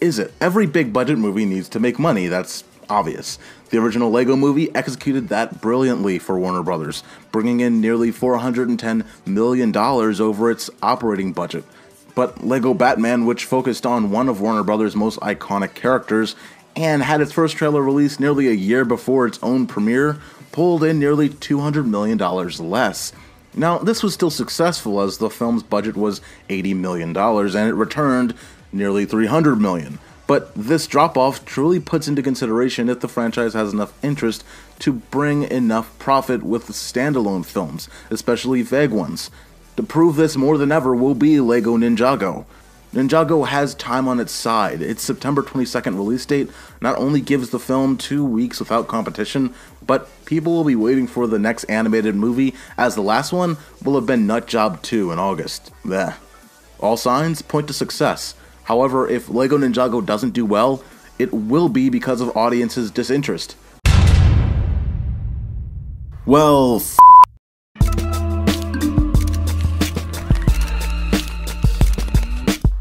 is it? Every big budget movie needs to make money, that's obvious. The original Lego movie executed that brilliantly for Warner Brothers, bringing in nearly $410 million over its operating budget. But Lego Batman, which focused on one of Warner Brothers' most iconic characters and had its first trailer released nearly a year before its own premiere, pulled in nearly $200 million less. Now, this was still successful as the film's budget was $80 million and it returned nearly $300 million. But this drop-off truly puts into consideration if the franchise has enough interest to bring enough profit with standalone films, especially vague ones. To prove this more than ever will be Lego Ninjago. Ninjago has time on its side. Its September 22nd release date not only gives the film 2 weeks without competition, but people will be waiting for the next animated movie, as the last one will have been Nutjob 2 in August. Bleh. All signs point to success. However, if Lego Ninjago doesn't do well, it will be because of audiences' disinterest. Well,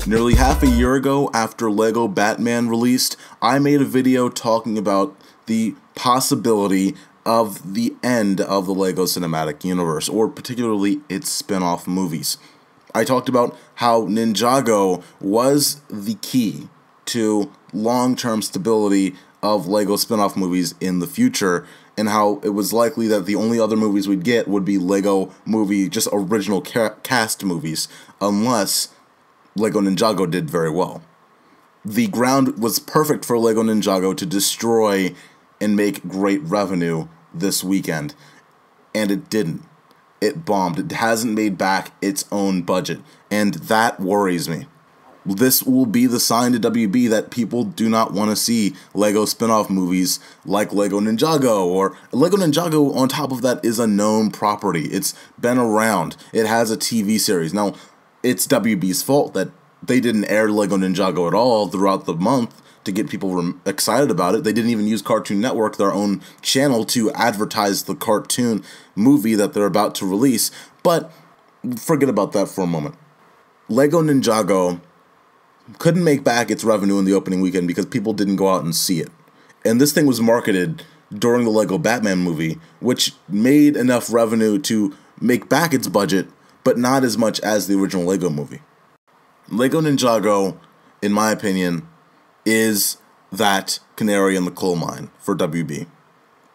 Nearly half a year ago, after Lego Batman released, I made a video talking about the possibility of the end of the Lego Cinematic Universe, or particularly its spin-off movies. I talked about how Ninjago was the key to long-term stability of Lego spin-off movies in the future, and how it was likely that the only other movies we'd get would be Lego movie, just original cast movies, unless Lego Ninjago did very well. The ground was perfect for Lego Ninjago to destroy and make great revenue this weekend, and it didn't. It bombed. It hasn't made back its own budget, and that worries me. This will be the sign to WB that people do not want to see Lego spin-off movies like Lego Ninjago, or Lego Ninjago on top of that is a known property. It's been around. It has a TV series. Now, it's WB's fault that they didn't air Lego Ninjago at all throughout the month to get people excited about it. They didn't even use Cartoon Network, their own channel, to advertise the cartoon movie that they're about to release. But forget about that for a moment. Lego Ninjago couldn't make back its revenue in the opening weekend because people didn't go out and see it. And this thing was marketed during the Lego Batman movie, which made enough revenue to make back its budget, but not as much as the original Lego movie. Lego Ninjago, in my opinion, is that canary in the coal mine for WB.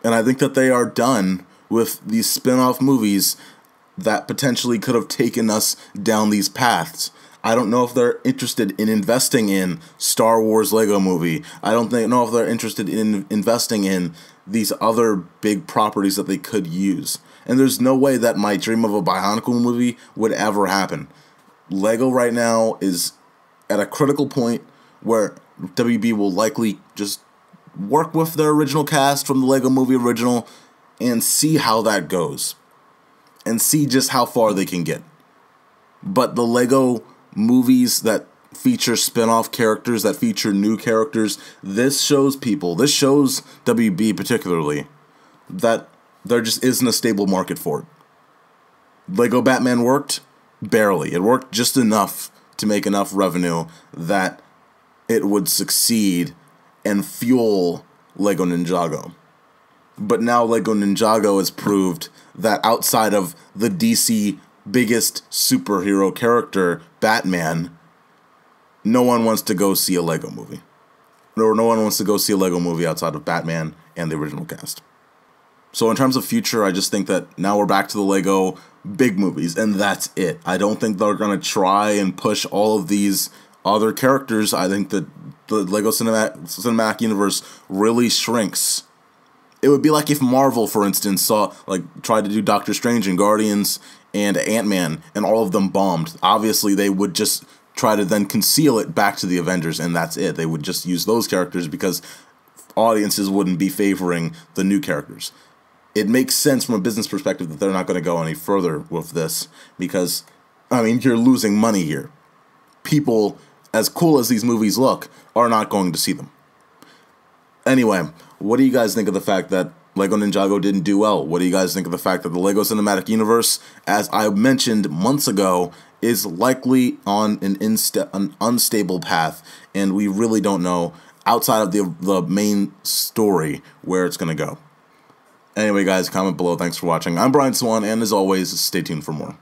And I think that they are done with these spin-off movies that potentially could have taken us down these paths. I don't know if they're interested in investing in Star Wars Lego movie. I don't know if they're interested in investing in these other big properties that they could use. And there's no way that my dream of a Bionicle movie would ever happen. Lego right now is at a critical point where WB will likely just work with their original cast from the Lego movie original and see how that goes. And see just how far they can get. But the Lego movies that feature spin-off characters, that feature new characters, this shows WB particularly, that there just isn't a stable market for it. Lego Batman worked? Barely. It worked just enough to make enough revenue that it would succeed and fuel Lego Ninjago. But now Lego Ninjago has proved that outside of the DC biggest superhero character, Batman, no one wants to go see a Lego movie. Or no one wants to go see a Lego movie outside of Batman and the original cast. So in terms of future, I just think that now we're back to the Lego big movies, and that's it. I don't think they're going to try and push all of these other characters. I think that the Lego Cinematic Universe really shrinks. It would be like if Marvel, for instance, tried to do Doctor Strange and Guardians and Ant-Man, and all of them bombed. Obviously, they would just try to then conceal it back to the Avengers, and that's it. They would just use those characters because audiences wouldn't be favoring the new characters. It makes sense from a business perspective that they're not going to go any further with this because, you're losing money here. People, as cool as these movies look, are not going to see them. Anyway, what do you guys think of the fact that Lego Ninjago didn't do well? What do you guys think of the fact that the Lego Cinematic Universe, as I mentioned months ago is likely on an unstable path, and we really don't know, outside of the main story, where it's going to go. Anyway, guys, comment below. Thanks for watching. I'm Brian Swan, and as always, stay tuned for more.